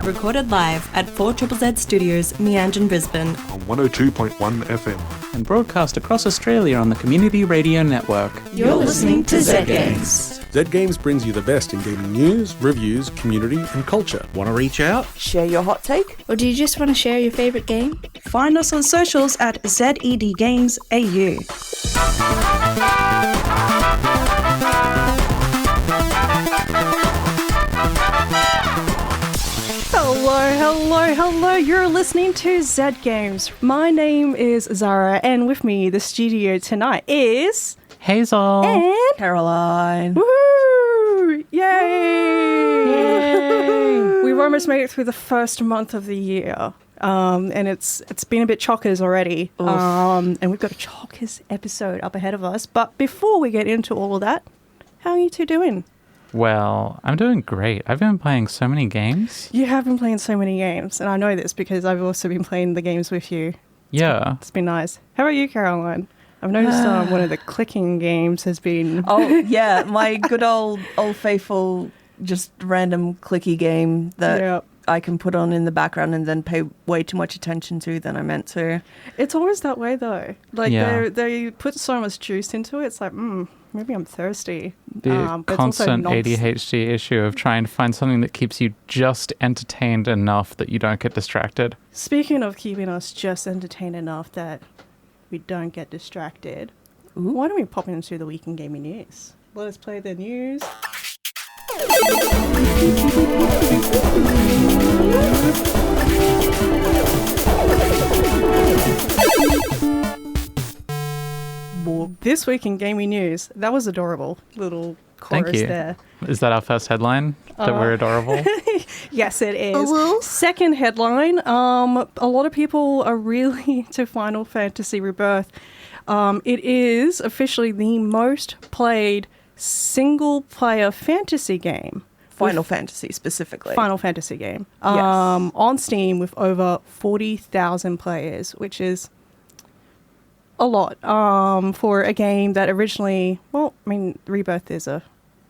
recorded live at 4ZZZ Studios, Meanjin, Brisbane. On 102.1 FM. And broadcast across Australia on the Community Radio Network. You're listening to Zed Games. Zed Games brings you the best in gaming news, reviews, community and culture. Want to reach out? Share your hot take? Or do you just want to share your favourite game? Find us on socials at Zed Games AU. Hello, you're listening to Zed Games. My name is Zahra, and with me, the studio tonight is... Hazel. And... Caroline. Woohoo! Yay! We've almost made it through the first month of the year. And it's been a bit chockers already. And we've got a chockers episode up ahead of us. But before we get into all of that, how are you two doing? Well, I'm doing great. I've been playing so many games. You have been playing so many games, and I know this because I've also been playing the games with you. Yeah. It's been nice. How about you, Caroline? I've noticed one of the clicking games has been... Oh, yeah, my good old faithful, just random clicky game that I can put on in the background and then pay way too much attention to than I meant to. It's always that way, though. Like, they put so much juice into it, it's like, maybe I'm thirsty. The constant ADHD issue of trying to find something that keeps you just entertained enough that you don't get distracted. Speaking of keeping us just entertained enough that we don't get distracted, why don't we pop into the week in gaming news? Let us play the news. This week in gaming news, that was adorable. Little chorus Thank you. there. Is that our first headline? That we're adorable? Yes, it is. Second headline, a lot of people are really into Final Fantasy REBIRTH. It is officially the most played single-player fantasy game. Final Fantasy specifically. Final Fantasy game. Yes. On Steam with over 40,000 players, which is a lot for a game that originally, REBIRTH is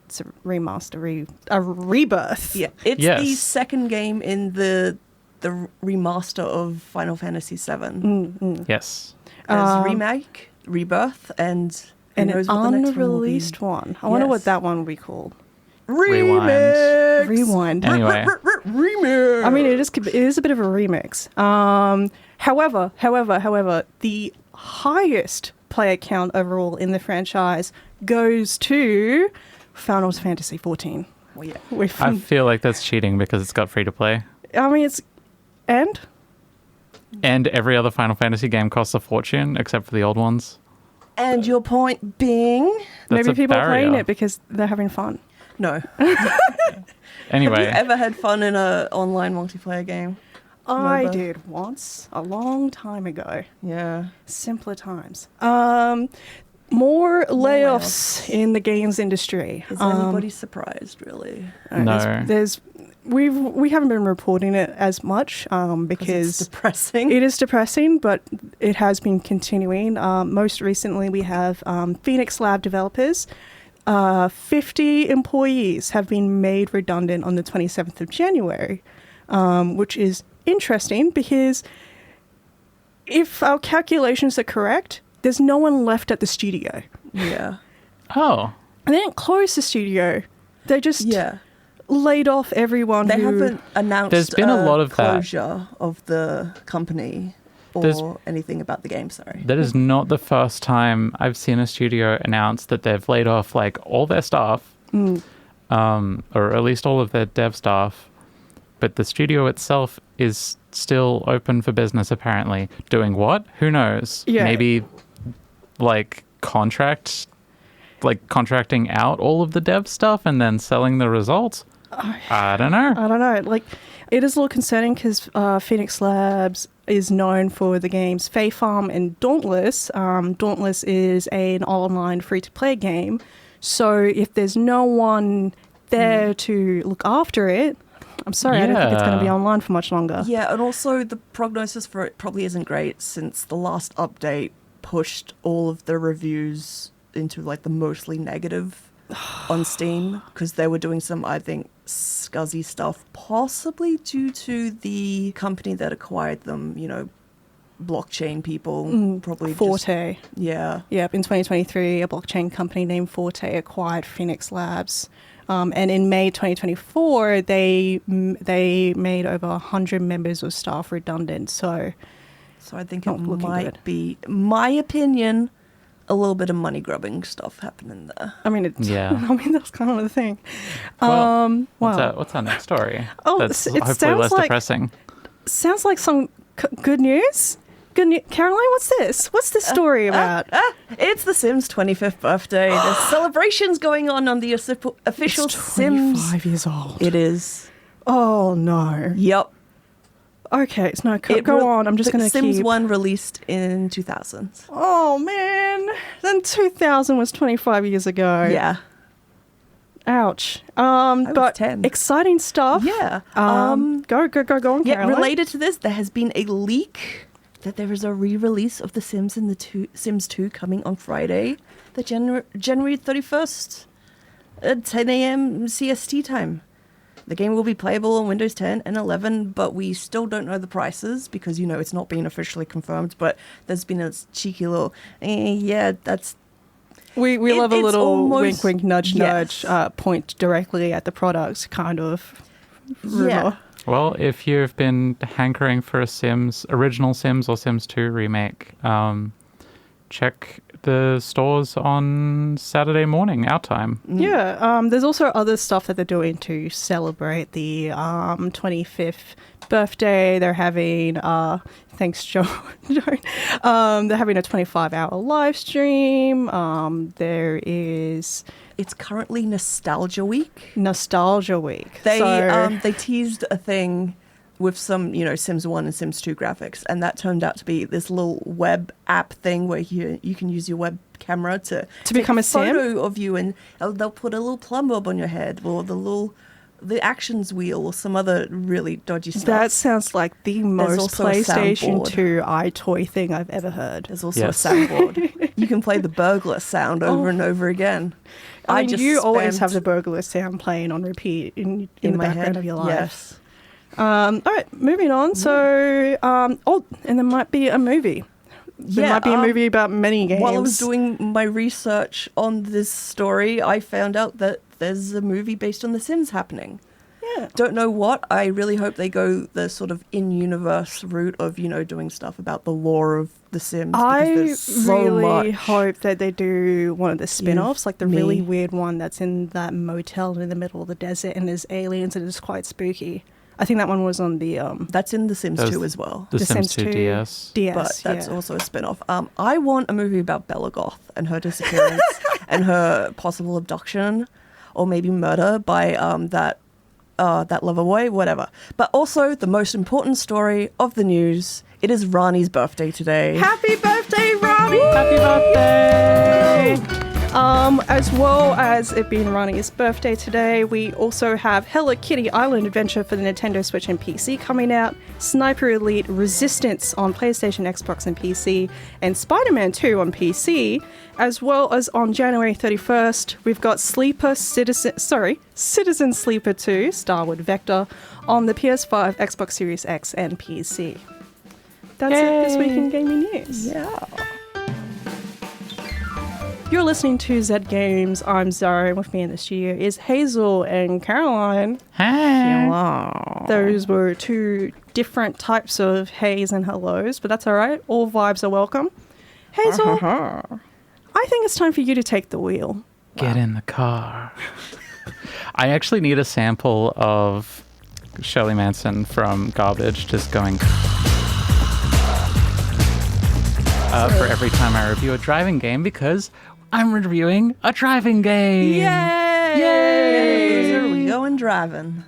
it's a remaster, a rebirth. Yeah, it's the second game in the remaster of Final Fantasy VII. Yes. There's remake, rebirth, and an knows what the next unreleased one. I wonder what that one will be called. Rewind. Anyway. Remix. I mean, it is a bit of a remix. However, the highest player count overall in the franchise goes to Final Fantasy 14. Well, yeah. I feel like that's cheating because it's got free to play. I mean, And every other Final Fantasy game costs a fortune except for the old ones. And your point being? That's maybe people are barrier. playing it because they're having fun. No. Anyway. Have you ever had fun in an online multiplayer game? I did once, a long time ago. Yeah. Simpler times. More layoffs in the games industry. Is anybody surprised, really? No. We haven't been reporting it as much because it's depressing. It is depressing, but it has been continuing. Most recently, we have Phoenix Lab developers. 50 employees have been made redundant on the 27th of January, which is interesting because if our calculations are correct, there's no one left at the studio. Yeah. Oh. And they didn't close the studio. They just laid off everyone. They haven't announced There's been a lot of closure of the company or anything about the game, sorry. That is not the first time I've seen a studio announce that they've laid off like all their staff, or at least all of their dev staff. But the studio itself is still open for business, apparently. Doing what? Who knows? Yeah. Maybe contracting out all of the dev stuff and then selling the results? I don't know. Like, it is a little concerning because Phoenix Labs is known for the games Fae Farm and Dauntless. Dauntless is an online free-to-play game. So if there's no one there to look after it, I'm sorry, I don't think it's going to be online for much longer. Yeah, and also the prognosis for it probably isn't great since the last update pushed all of the reviews into like the mostly negative on Steam because they were doing some, I think, scuzzy stuff, possibly due to the company that acquired them, blockchain people, probably Forte. Yeah. Yep, in 2023, a blockchain company named Forte acquired Phoenix Labs. And in May 2024, they made over 100 members of staff redundant. So I think not it looking might good. be, my opinion, a little bit of money grubbing stuff happening there. I mean, that's kind of the thing. Well, Wow. what's our next story? Oh, That's it hopefully sounds less like- depressing. Sounds like some good news. Good news. Caroline, what's this? What's this story about? It's the Sims' 25th birthday. There's celebrations going on the official It's Sims. 25 years old. It is. Oh, no. Yep. Okay, so no, go on. I'm just going to Sims keep... 1 released in 2000. Oh, man. Then 2000 was 25 years ago. Yeah. Ouch. was But 10. exciting stuff. Yeah. Go on, Caroline. Yeah, related to this, there has been a leak that there is a re-release of The Sims in the Sims 2 coming on Friday, the January 31st at 10 a.m. CST time. The game will be playable on Windows 10 and 11, but we still don't know the prices because, it's not been officially confirmed, but there's been a cheeky little, that's... We love a it's little almost- wink, nudge, yes. nudge, point directly at the product kind of rumor. Yeah. Well, if you've been hankering for a original Sims or Sims 2 remake, check the stores on Saturday morning, our time. Yeah, there's also other stuff that they're doing to celebrate the 25th birthday. They're having, thanks, Joe. They're having a 25-hour live stream. There is It's currently Nostalgia Week. Nostalgia Week. They teased a thing with some, Sims 1 and Sims 2 graphics, and that turned out to be this little web app thing where you can use your web camera to become a take Sim? photo of you, and they'll put a little plumb bob on your head or the actions wheel or some other really dodgy stuff. That sounds like the most also a PlayStation soundboard. 2 iToy thing I've ever heard. There's also Yes. a soundboard. You can play the burglar sound over and over again. I mean, you always spammed have the burglar sound playing on repeat in the my background head. of your life. Yes. All right, moving on. So, and there might be a movie. There might be a movie about many games. While I was doing my research on this story, I found out that there's a movie based on The Sims happening. Yeah. Don't know what. I really hope they go the sort of in-universe route of, doing stuff about the lore of The Sims. Because I there's so really much. hope that they do one of the spin-offs, like the me. really weird one that's in that motel in the middle of the desert and there's aliens and it's quite spooky. I think that one was on the That's in The Sims Those- 2 as well. The Sims 2 DS. But that's yeah. also a spin-off. I want a movie about Bella Goth and her disappearance and her possible abduction or maybe murder by that lover boy, whatever. But also the most important story of the news, it is Rani's birthday today. Happy birthday, Rani! Happy birthday! As well as it being Rani's birthday today, we also have Hello Kitty Island Adventure for the Nintendo Switch and PC coming out, Sniper Elite Resistance on PlayStation, Xbox, and PC, and Spider-Man 2 on PC, as well as on January 31st, we've got Citizen Sleeper 2, Starward Vector, on the PS5, Xbox Series X, and PC. That's it this week in gaming news. Yeah. You're listening to Zed Games. I'm Zahra, and with me in the studio is Hazel and Caroline. Hey. Those were two different types of heys and hellos, but that's all right. All vibes are welcome. Hazel, I think it's time for you to take the wheel. Get in the car. I actually need a sample of Shirley Manson from Garbage just going for every time I review a driving game because I'm reviewing a driving game. Yay! Loser, we going driving.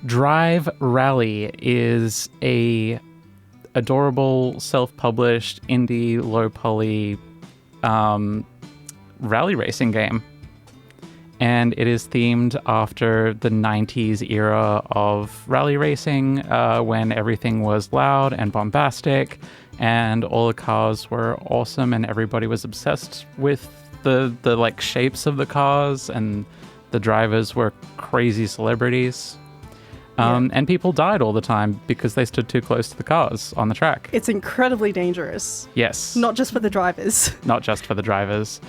Drive Rally is a adorable self-published indie low poly rally racing game, and it is themed after the 90s era of rally racing when everything was loud and bombastic and all the cars were awesome and everybody was obsessed with The like shapes of the cars and the drivers were crazy celebrities. And people died all the time because they stood too close to the cars on the track. It's incredibly dangerous. Yes. Not just for the drivers. Not just for the drivers.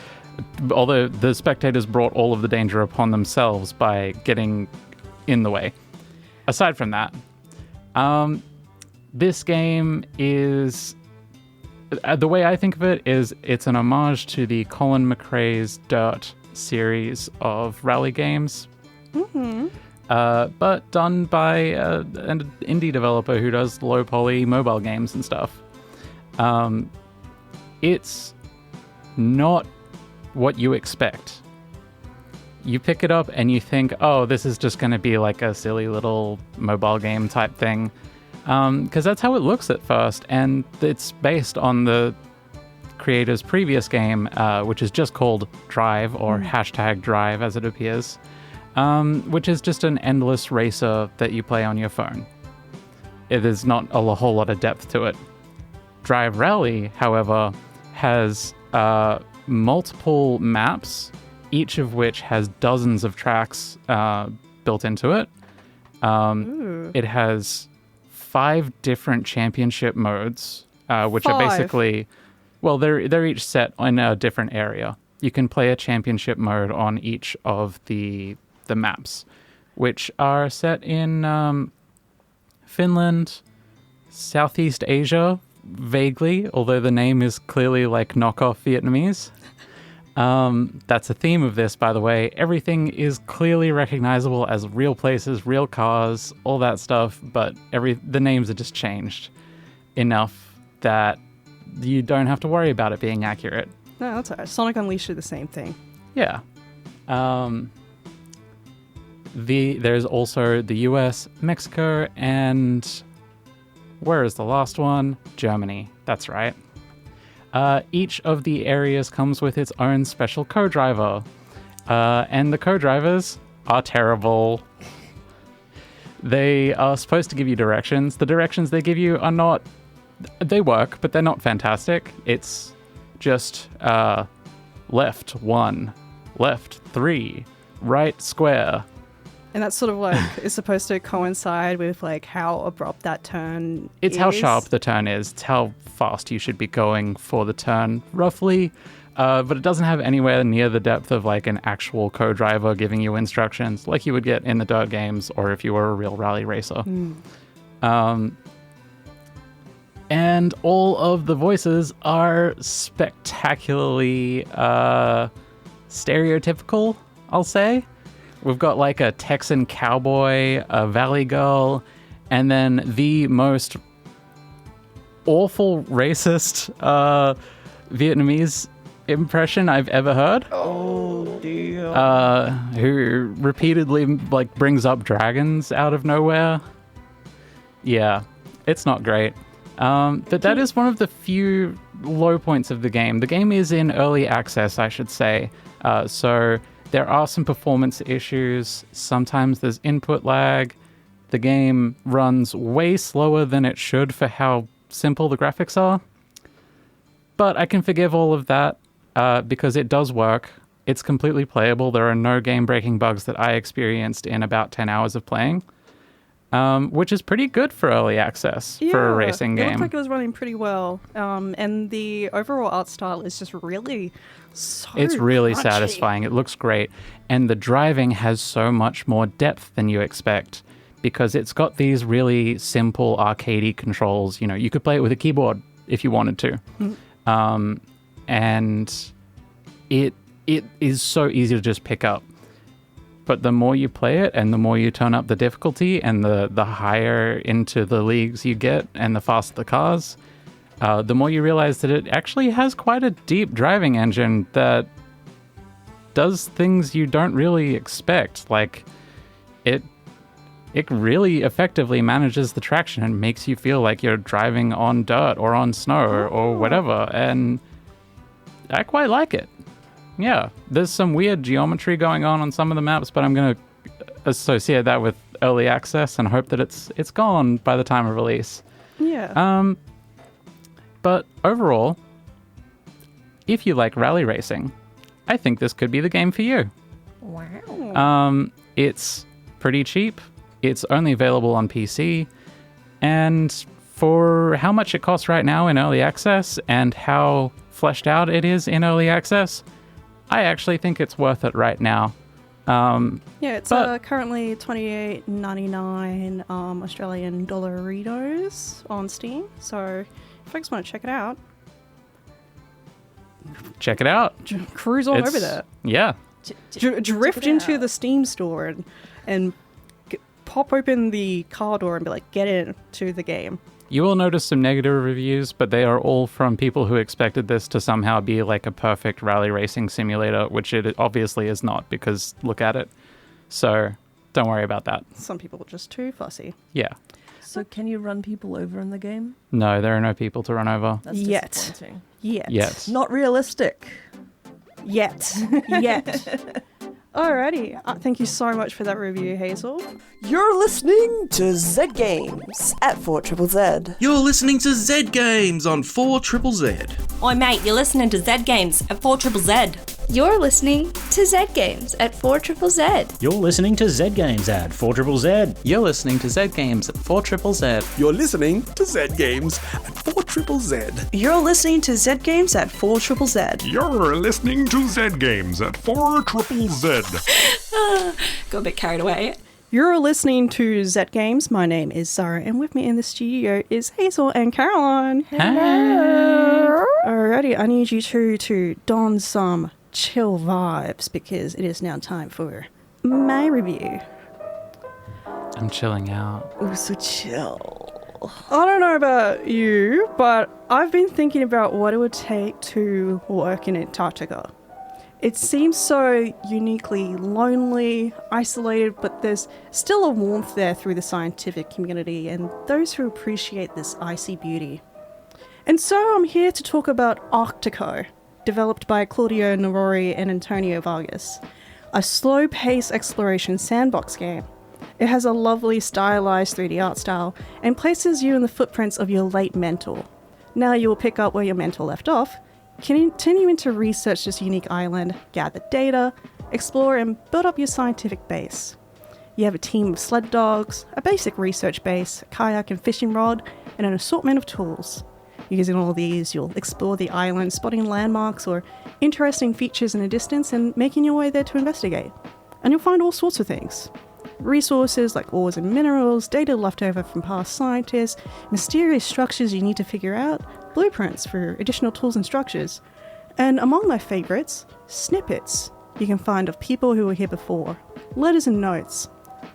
Although the spectators brought all of the danger upon themselves by getting in the way. Aside from that, this game is... the way I think of it is it's an homage to the Colin McRae's Dirt series of rally games. Mm-hmm. But done by an indie developer who does low poly mobile games and stuff. It's not what you expect. You pick it up and you think, oh, this is just going to be like a silly little mobile game type thing. Because that's how it looks at first. And it's based on the creator's previous game, which is just called Drive, or hashtag Drive as it appears. Which is just an endless racer that you play on your phone. It is not a whole lot of depth to it. Drive Rally, however, has multiple maps, each of which has dozens of tracks built into it. It has 5 different championship modes, which are basically... Well, they're each set in a different area. You can play a championship mode on each of the maps, which are set in Finland, Southeast Asia, vaguely, although the name is clearly like knockoff Vietnamese. That's a theme of this, by the way. Everything is clearly recognizable as real places, real cars, all that stuff, but the names are just changed enough that you don't have to worry about it being accurate. No, that's all right. Sonic Unleashed did the same thing. Yeah. There's also the US, Mexico, and where is the last one? Germany. That's right. Each of the areas comes with its own special co-driver. And the co-drivers are terrible. They are supposed to give you directions. The directions they give you are not... They work, but they're not fantastic. It's just left 1, left 3, right square. And that's sort of like is supposed to coincide with like how abrupt that turn It's is. how sharp the turn is. It's how fast you should be going for the turn, roughly. But it doesn't have anywhere near the depth of like an actual co-driver giving you instructions like you would get in the dirt games or if you were a real rally racer. And all of the voices are spectacularly stereotypical, I'll say. We've got like a Texan cowboy, a valley girl, and then the most awful racist Vietnamese impression I've ever heard. Oh dear. Who repeatedly like brings up dragons out of nowhere. Yeah, it's not great. But that is one of the few low points of the game. The game is in early access, I should say. So there are some performance issues. Sometimes there's input lag. The game runs way slower than it should for how simple the graphics are. But I can forgive all of that because it does work. It's completely playable. There are no game-breaking bugs that I experienced in about 10 hours of playing. Which is pretty good for early access for a racing game. It looked like it was running pretty well. And the overall art style is just really It's really crunchy. satisfying. It looks great. And the driving has so much more depth than you expect because it's got these really simple arcadey controls. You know, you could play it with a keyboard if you wanted to. And it is so easy to just pick up. But the more you play it and the more you turn up the difficulty and the higher into the leagues you get and the faster the cars, the more you realize that it actually has quite a deep driving engine that does things you don't really expect. Like, it really effectively manages the traction and makes you feel like you're driving on dirt or on snow or whatever. And I quite like it. Yeah, there's some weird geometry going on some of the maps, but I'm going to associate that with early access and hope that it's gone by the time of release. Yeah. But overall, if you like rally racing, I think this could be the game for you. Wow. It's pretty cheap. It's only available on PC. And for how much it costs right now in early access and how fleshed out it is in early access, I actually think it's worth it right now. It's currently $28.99 Australian dollaritos on Steam. So if folks want to check it out, check it out. Cruise on over there. Yeah. Drift into the Steam store and pop open the car door and be like, get into the game. You will notice some negative reviews, but they are all from people who expected this to somehow be like a perfect rally racing simulator, which it obviously is not, because look at it. So don't worry about that. Some people are just too fussy. Yeah. So can you run people over in the game? No, there are no people to run over. That's Yet. disappointing. Yet. Not realistic. Yet. Alrighty. Thank you so much for that review, Hazel. You're listening to Zed Games at 4ZZZ. You're listening to Zed Games on 4ZZZ. Oi mate, you're listening to Zed Games at 4ZZZ. You're listening to Zed Games at 4ZZZ. You're listening to Zed Games at 4ZZZ. You're listening to Zed Games at 4ZZZ. You're listening to Zed Games at 4ZZZ. You're listening to Zed Games at 4ZZZ. You're listening to Zed Games at 4ZZZ. Got a bit carried away. You're listening to Zed Games. My name is Zahra, and with me in the studio is Hazel and Caroline. Hello. Alrighty, I need you two to don some chill vibes because it is now time for my review. I'm chilling out. Oh, so chill. I don't know about you, but I've been thinking about what it would take to work in Antarctica. It seems so uniquely lonely, isolated, but there's still a warmth there through the scientific community and those who appreciate this icy beauty. And so I'm here to talk about Arctico, developed by Claudio Nerori and Antonio Vargas, a slow-paced exploration sandbox game. It has a lovely stylized 3D art style and places you in the footprints of your late mentor. Now you will pick up where your mentor left off, continuing to research this unique island, gather data, explore and build up your scientific base. You have a team of sled dogs, a basic research base, a kayak and fishing rod, and an assortment of tools. Using all these, you'll explore the island, spotting landmarks or interesting features in the distance and making your way there to investigate. And you'll find all sorts of things. Resources like ores and minerals, data left over from past scientists, mysterious structures you need to figure out, blueprints for additional tools and structures, and among my favourites, snippets you can find of people who were here before, letters and notes,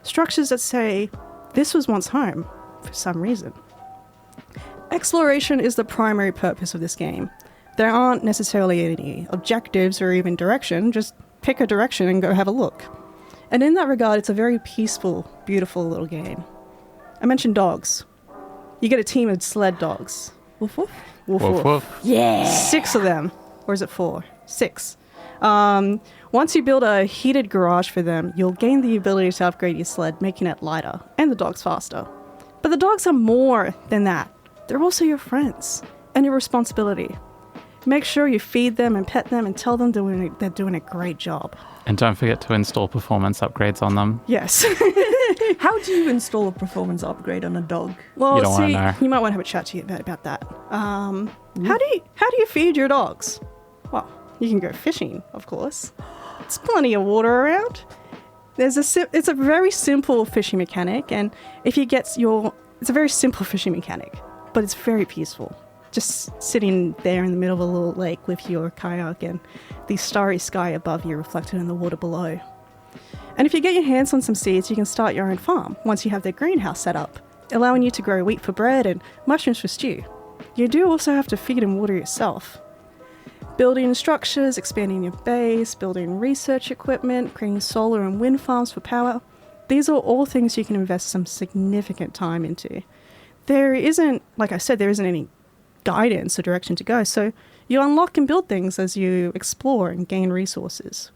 structures that say, this was once home, for some reason. Exploration is the primary purpose of this game. There aren't necessarily any objectives or even direction, just pick a direction and go have a look. And in that regard, it's a very peaceful, beautiful little game. I mentioned dogs. You get a team of sled dogs. Woof woof. Woof Woof woof. woof. Yeah. 6 of them. Or is it 4? 6. Once you build a heated garage for them, you'll gain the ability to upgrade your sled, making it lighter, and the dogs faster. But the dogs are more than that. They're also your friends, and your responsibility. Make sure you feed them and pet them and tell them they're doing a great job. And don't forget to install performance upgrades on them. Yes. How do you install a performance upgrade on a dog? Well, You don't wanna know. you might want to have a chat to you about that. How do you feed your dogs? Well, you can go fishing, of course. There's plenty of water around. It's a very simple fishing mechanic, and it's a very simple fishing mechanic, but it's very peaceful. Just sitting there in the middle of a little lake with your kayak and the starry sky above you reflected in the water below. And if you get your hands on some seeds, you can start your own farm once you have the greenhouse set up, allowing you to grow wheat for bread and mushrooms for stew. You do also have to feed and water yourself. Building structures, expanding your base, building research equipment, creating solar and wind farms for power, these are all things you can invest some significant time into. There isn't any guidance or direction to go, so you unlock and build things as you explore and gain resources.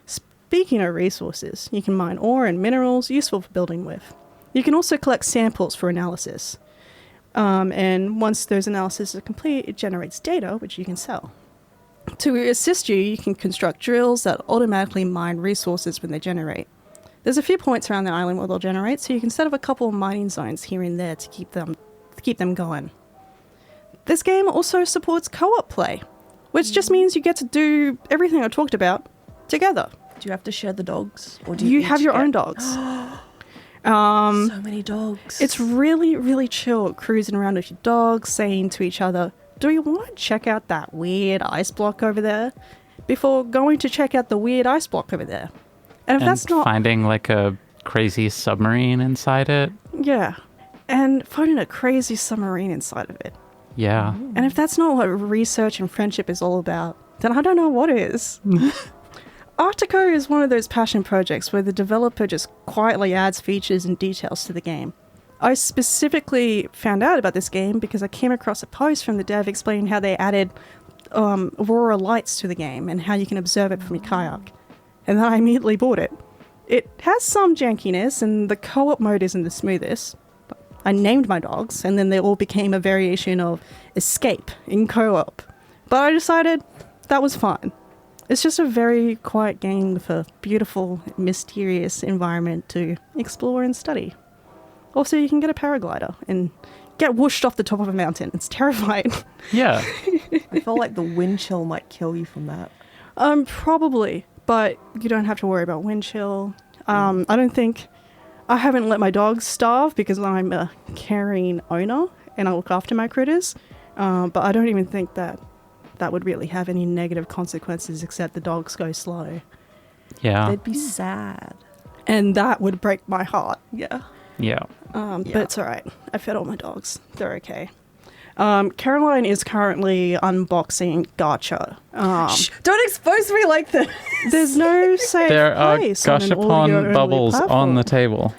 Speaking of resources, you can mine ore and minerals useful for building with. You can also collect samples for analysis. And once those analyses are complete, it generates data which you can sell. To assist you, you can construct drills that automatically mine resources when they generate. There's a few points around the island where they'll generate, so you can set up a couple of mining zones here and there to keep them going. This game also supports co-op play, which just means you get to do everything I talked about together. Do you have to share the dogs? Or do You have your own dogs. So many dogs. It's really, really chill cruising around with your dogs, saying to each other, do you want to check out that weird ice block over there? Before going to check out the weird ice block over there. And if that's not... finding like a crazy submarine inside it. Yeah. And finding a crazy submarine inside of it. Yeah. And if that's not what research and friendship is all about, then I don't know what is. Arctico is one of those passion projects where the developer just quietly adds features and details to the game. I specifically found out about this game because I came across a post from the dev explaining how they added aurora lights to the game and how you can observe it from your kayak. And then I immediately bought it. It has some jankiness and the co-op mode isn't the smoothest. I named my dogs and then they all became a variation of escape in co-op. But I decided that was fine. It's just a very quiet game with a beautiful, mysterious environment to explore and study. Also, you can get a paraglider and get whooshed off the top of a mountain. It's terrifying. Yeah. I feel like the wind chill might kill you from that. Probably, but you don't have to worry about wind chill. I haven't let my dogs starve because I'm a caring owner and I look after my critters. But I don't even think that would really have any negative consequences except the dogs go slow. Yeah. They'd be sad. And that would break my heart. Yeah. Yeah. But it's all right. I fed all my dogs. They're okay. Caroline is currently unboxing Gacha. Shh, don't expose me like this. There's no safe There are place on an Gashapon audio-only bubbles platform. on the table.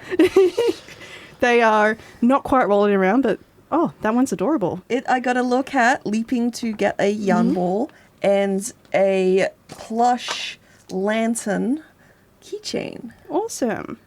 They are not quite rolling around, but oh, that one's adorable. I got a little cat leaping to get a yarn ball and a plush lantern keychain. Awesome.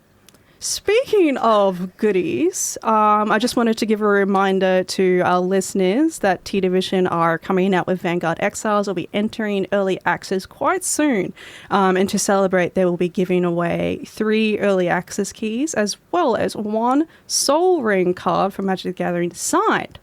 Speaking of goodies, I just wanted to give a reminder to our listeners that T-Division are coming out with Vanguard Exiles. Will be entering early access quite soon. And to celebrate, they will be giving away 3 early access keys as well as 1 Soul Ring card from Magic the Gathering signed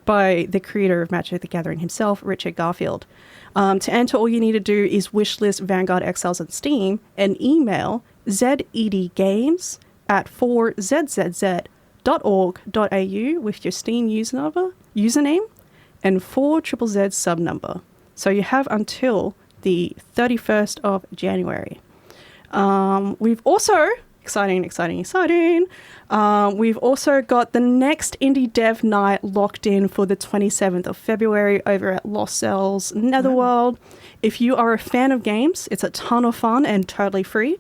by the creator of Magic the Gathering himself, Richard Garfield. To enter, all you need to do is wishlist Vanguard Exiles on Steam and email zedgames@4zzz.org.au with your Steam username and 4ZZZ sub number. So you have until the 31st of January. We've also, exciting. We've also got the next Indie Dev Night locked in for the 27th of February over at Lost Cells Netherworld. If you are a fan of games, it's a ton of fun and totally free.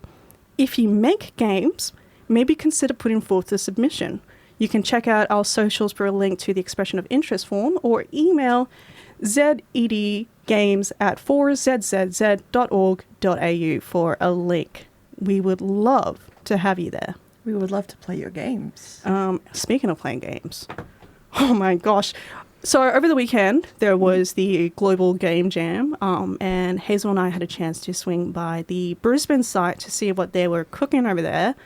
If you make games, maybe consider putting forth a submission. You can check out our socials for a link to the expression of interest form or email zedgames@4zzz.org.au for a link. We would love to have you there. We would love to play your games. Speaking of playing games, oh my gosh. So over the weekend, there was the Global Game Jam, and Hazel and I had a chance to swing by the Brisbane site to see what they were cooking over there.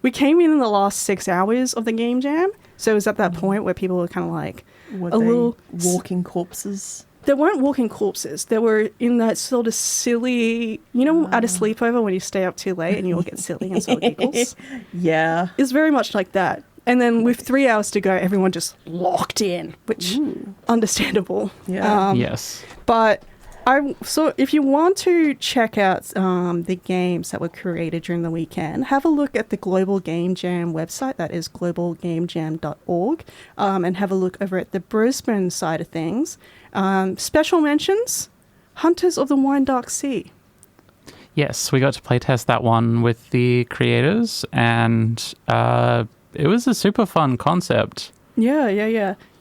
We came in the last 6 hours of the Game Jam, so it was at that point where people were kind of like little walking corpses. They weren't walking corpses. They were in that sort of silly, at a sleepover when you stay up too late and you all get silly and sort of giggles. Yeah. It's very much like that. And then with 3 hours to go, everyone just locked in, which understandable. Yeah. Yes. But so if you want to check out the games that were created during the weekend, have a look at the Global Game Jam website. That is globalgamejam.org. And have a look over at the Brisbane side of things. Special mentions, Hunters of the Wine Dark Sea. Yes, we got to playtest that one with the creators, and it was a super fun concept. Yeah.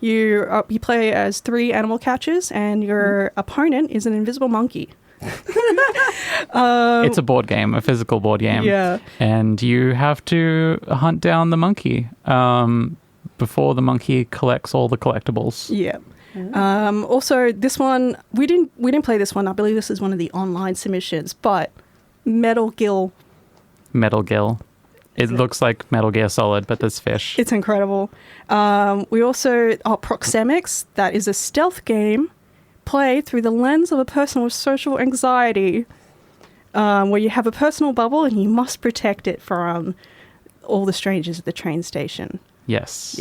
You play as 3 animal catchers, and your opponent is an invisible monkey. It's a board game, a physical board game. Yeah. And you have to hunt down the monkey before the monkey collects all the collectibles. Yeah. Also, this one we didn't play this one. I believe this is one of the online submissions, but Metal Gill. It looks like Metal Gear Solid, but there's fish. It's incredible. We also Proxemics. That is a stealth game played through the lens of a person with social anxiety, where you have a personal bubble and you must protect it from all the strangers at the train station. Yes.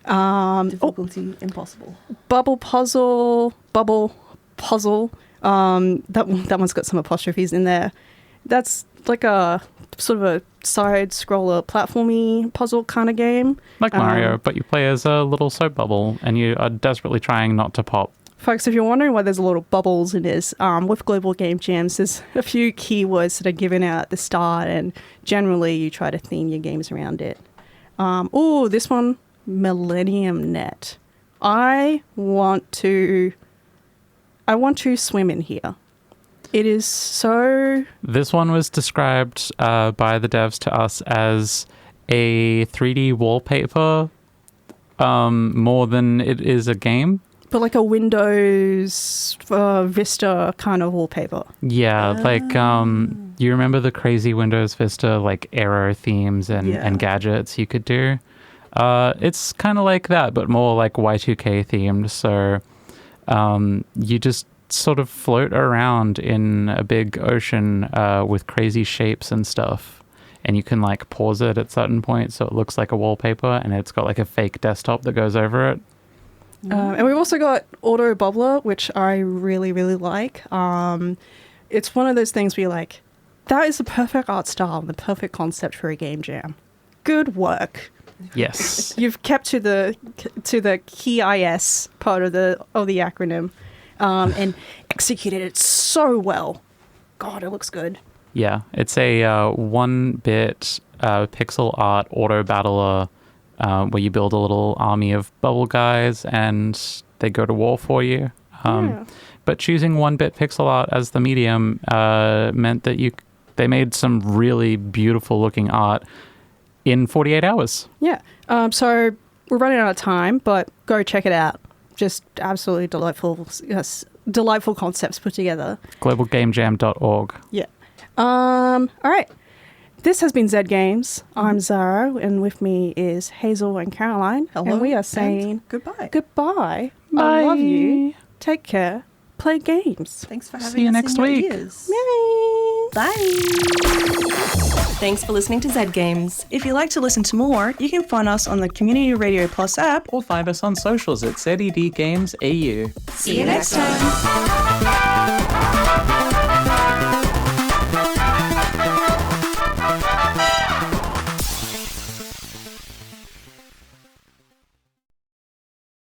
Difficulty impossible. Bubble puzzle. That one's got some apostrophes in there. That's like a sort of a side scroller platformy puzzle kind of game. Like Mario, but you play as a little soap bubble and you are desperately trying not to pop. Folks, if you're wondering why there's a lot of bubbles in this, with Global Game Jams, there's a few keywords that are given out at the start, and generally you try to theme your games around it. This one, Millennium Net. I want to swim in here. It is so... This one was described by the devs to us as a 3D wallpaper more than it is a game. But like a Windows Vista kind of wallpaper. Yeah, like you remember the crazy Windows Vista like arrow themes and gadgets you could do? It's kind of like that, but more like Y2K themed. So you just sort of float around in a big ocean with crazy shapes and stuff. And you can like pause it at certain points so it looks like a wallpaper, and it's got like a fake desktop that goes over it. And we've also got Auto Bubbler, which I really, really like. It's one of those things where you're like, that is the perfect art style and the perfect concept for a game jam. Good work. Yes. You've kept to the key IS part of the acronym, and executed it so well. God, it looks good. Yeah, it's a 1-bit pixel art auto battler where you build a little army of bubble guys and they go to war for you. But choosing 1-bit pixel art as the medium meant that they made some really beautiful looking art in 48 hours. Yeah. So we're running out of time, but go check it out. Just absolutely delightful concepts put together. globalgamejam.org. Yeah. All right. This has been Zed Games. I'm Zahra, and with me is Hazel and Caroline. Hello. And we are saying goodbye. Goodbye. Bye. I love you. Take care. Play games. Thanks for having us. See you next week. Yay. Bye. Thanks for listening to Zed Games. If you'd like to listen to more, you can find us on the Community Radio Plus app. Or find us on socials at Zed Games AU. See you next time.